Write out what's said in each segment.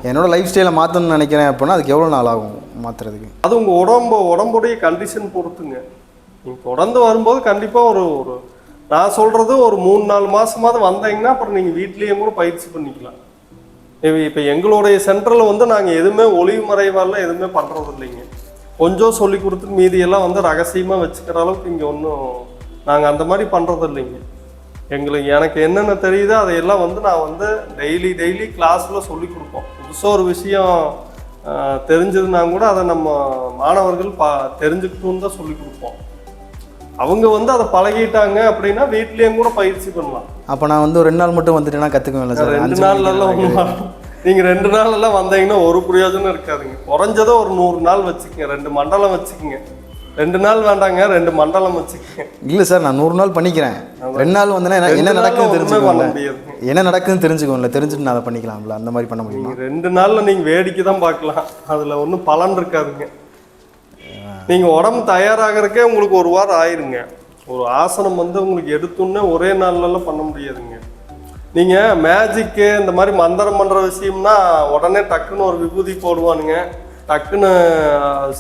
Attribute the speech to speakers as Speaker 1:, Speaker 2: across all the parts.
Speaker 1: என்னோட லைஃப் ஸ்டைலை மாற்றணும்னு நினைக்கிறேன் அப்படின்னா அதுக்கு எவ்வளோ நாள் ஆகும் மாற்றுறதுக்கு?
Speaker 2: அது உங்கள் உடம்புடைய கண்டிஷன் பொறுத்துங்க. நீங்கள் தொடர்ந்து வரும்போது கண்டிப்பாக ஒரு நான் சொல்கிறது ஒரு 3-4 மாதமாவது வந்தீங்கன்னா அப்புறம் நீங்கள் வீட்லேயும் கூட பயிற்சி பண்ணிக்கலாம். இப்போ எங்களுடைய சென்டரில் வந்து நாங்கள் எதுவுமே ஒளிவு மறைவாலாம் எதுவுமே பண்ணுறது இல்லைங்க. கொஞ்சம் சொல்லி கொடுத்துட்டு மீதியெல்லாம் வந்து ரகசியமாக வச்சுக்கிற அளவுக்கு இங்கே ஒன்றும் நாங்கள் அந்த மாதிரி பண்ணுறது இல்லைங்க. எனக்கு என்னென்ன தெரியுதோ அதையெல்லாம் வந்து நான் வந்து டெய்லி கிளாஸில் சொல்லி கொடுப்போம். புதுசாக ஒரு விஷயம் தெரிஞ்சதுன்னா கூட அதை நம்ம மாணவர்கள் தெரிஞ்சுக்கிட்டுன்னு தான் சொல்லி கொடுப்போம். அவங்க வந்து அதை பழகிட்டாங்க அப்படின்னா வீட்லேயும் கூட பயிற்சி பண்ணலாம்.
Speaker 1: அப்போ நான் வந்து ஒரு 2 நாள் மட்டும் வந்துட்டேன்னா கற்றுக்குவேன்ல சார்?
Speaker 2: 2 நாள்லாம் நீங்கள் 2 நாளெல்லாம் வந்தீங்கன்னா ஒரு பிரயோஜனம் இருக்காதுங்க. குறைஞ்சதோ ஒரு 100 நாள் வச்சுக்கோங்க, 2 மண்டலம் வச்சுக்கோங்க. 2 நாள் வேண்டாங்க, 2 மண்டலம் வச்சுக்கோங்க. இல்லை
Speaker 1: சார், நான் 100 நாள் பண்ணிக்கிறேன். 2 நாள் வந்தேன்னா என்ன நடக்குதுன்னு தெரிஞ்சுக்கோங்க, என்ன நடக்குதுன்னு தெரிஞ்சுக்கோங்கள, தெரிஞ்சுட்டு நான் அதை பண்ணிக்கலாம்ல, அந்த மாதிரி பண்ண முடியும். 2
Speaker 2: நாளில் நீங்கள் வேடிக்கை தான் பார்க்கலாம், அதில் ஒன்றும் பலன் இருக்காதுங்க. நீங்கள் உடம்பு தயாராகிறதுக்கே உங்களுக்கு 1 வாரம் ஆயிருங்க. ஒரு ஆசனம் வந்து உங்களுக்கு எடுத்தோன்னே ஒரே நாள்லாம் பண்ண முடியாதுங்க. நீங்கள் மேஜிக்கு இந்த மாதிரி மந்திரம் பண்ணுற விஷயம்னா உடனே டக்குன்னு ஒரு விபூதி போடுவானுங்க, டக்குன்னு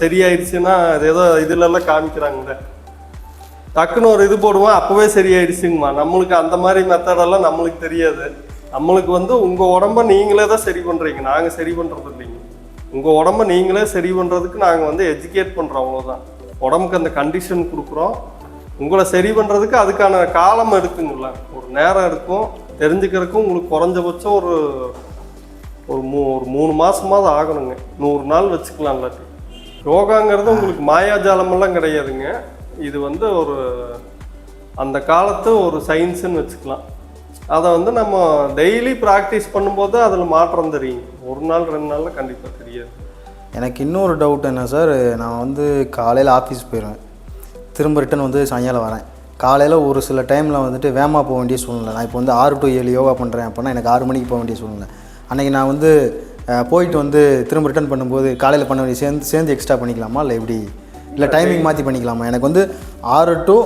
Speaker 2: சரியாயிடுச்சுன்னா அது ஏதோ இதுலலாம் காமிக்கிறாங்க, டக்குன்னு ஒரு இது போடுவோம் அப்போவே சரியாயிடுச்சுங்கம்மா. நம்மளுக்கு அந்த மாதிரி மெத்தடெல்லாம் நம்மளுக்கு தெரியாது. நம்மளுக்கு வந்து உங்கள் உடம்ப நீங்களே தான் சரி பண்ணுறீங்க, நாங்கள் சரி பண்ணுறது இல்லைங்க. உங்கள் உடம்ப நீங்களே சரி பண்ணுறதுக்கு நாங்கள் வந்து எஜுகேட் பண்ணுறோம், அவ்வளோதான். உடம்புக்கு அந்த கண்டிஷன் கொடுக்குறோம். உங்களை சரி பண்ணுறதுக்கு அதுக்கான காலம் எடுக்குங்கள, ஒரு நேரம் எடுக்கும். தெரிஞ்சுக்கிறதுக்கும் உங்களுக்கு குறைஞ்சபட்சம் ஒரு 3 மாதமாவது ஆகணுங்க. 100 நாள் வச்சுக்கலாம். இல்லாட்டி யோகாங்கிறது உங்களுக்கு மாயாஜாலமெல்லாம் கிடையாதுங்க. இது வந்து ஒரு அந்த காலத்து ஒரு சயின்ஸுன்னு வச்சுக்கலாம். அதை வந்து நம்ம டெய்லி ப்ராக்டிஸ் பண்ணும்போது அதில் மாற்றம் தெரியும். 1 நாள் 2 நாளில் கண்டிப்பாக தெரியாது.
Speaker 1: எனக்கு இன்னொரு டவுட் என்ன சார், நான் வந்து காலையில் ஆஃபீஸ் போயிடுவேன், திரும்ப ரிட்டன் வந்து சாயங்காலம் வரேன். காலையில் ஒரு சில டைமில் வந்துட்டு வேகமாக போக வேண்டிய சூழ்நிலை. நான் இப்போ வந்து 6 to 7 யோகா பண்ணுறேன் அப்படின்னா எனக்கு 6 மணிக்கு போக வேண்டிய சூழ்நிலை. அன்றைக்கி நான் வந்து போயிட்டு வந்து திரும்ப ரிட்டன் பண்ணும்போது காலையில் பண்ண வேண்டிய சேர்ந்து எக்ஸ்ட்ரா பண்ணிக்கலாமா, இல்லை எப்படி, இல்லை டைமிங் மாற்றி பண்ணிக்கலாமா? எனக்கு வந்து 6 to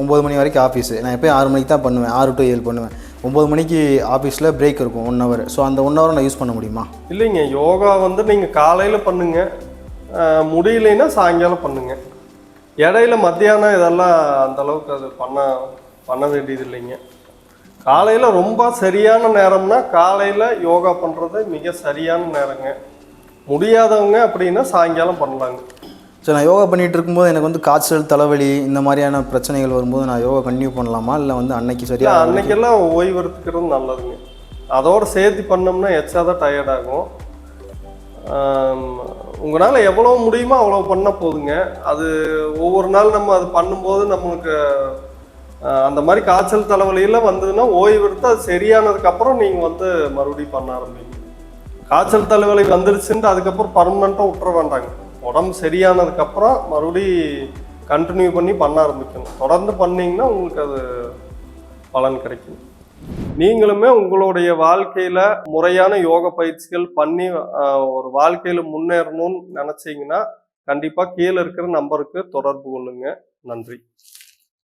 Speaker 1: 9 மணி வரைக்கும் ஆஃபீஸு. நான் எப்போயும் 6 மணிக்கு தான் பண்ணுவேன், 6 to 7 பண்ணுவேன். 9 மணிக்கு ஆஃபீஸில் பிரேக் இருக்கும் 1 hour. ஸோ அந்த 1 hour நான் யூஸ் பண்ண முடியுமா?
Speaker 2: இல்லைங்க, யோகா வந்து நீங்கள் காலையில் பண்ணுங்கள், முடியலைன்னா சாயங்காலம் பண்ணுங்கள். இடையில மத்தியானம் இதெல்லாம் அந்தளவுக்கு அது பண்ண வேண்டியது இல்லைங்க. காலையில் ரொம்ப சரியான நேரம்னா காலையில் யோகா பண்ணுறது மிக சரியான நேரங்க. முடியாதவங்க அப்படின்னா சாயங்காலம் பண்ணலாங்க.
Speaker 1: ஸோ நான் யோகா பண்ணிகிட்டு இருக்கும்போது எனக்கு வந்து காய்ச்சல், தலைவலி இந்த மாதிரியான பிரச்சனைகள் வரும்போது நான் யோகா கண்டினியூ பண்ணலாமா, இல்லை வந்து அன்னைக்கு சரியாக?
Speaker 2: அன்னைக்கெல்லாம் ஓய்வு எடுத்துக்கிறது நல்லதுங்க. அதோடு சேர்த்து பண்ணோம்னா எச்சா தான் டயர்டாகும். உங்களால் எவ்வளோ முடியுமோ அவ்வளோ பண்ணால் போதுங்க. அது ஒவ்வொரு நாள் நம்ம அது பண்ணும்போது நம்மளுக்கு அந்த மாதிரி காய்ச்சல் தலைவலியெல்லாம் வந்ததுன்னா ஓய்வு எடுத்து அது சரியானதுக்கப்புறம் நீங்கள் வந்து மறுபடியும் பண்ண ஆரம்பிங்க. காய்ச்சல் தலைவலி வந்துருச்சுன்ட்டு அதுக்கப்புறம் பர்மனெண்ட்டாக விட்டுற வேண்டாங்க. உடம்பு சரியானதுக்கப்புறம் மறுபடி கண்டினியூ பண்ண ஆரம்பிக்கணும். தொடர்ந்து பண்ணிங்கன்னா உங்களுக்கு அது பலன் கிடைக்கும். நீங்களுமே உங்களுடைய வாழ்க்கையில முறையான யோக பயிற்சிகள் பண்ணி ஒரு வாழ்க்கையில முன்னேறணும்னு நினைச்சீங்கன்னா கண்டிப்பா கீழே இருக்கிற நம்பருக்கு தொடர்பு கொள்ளுங்க. நன்றி.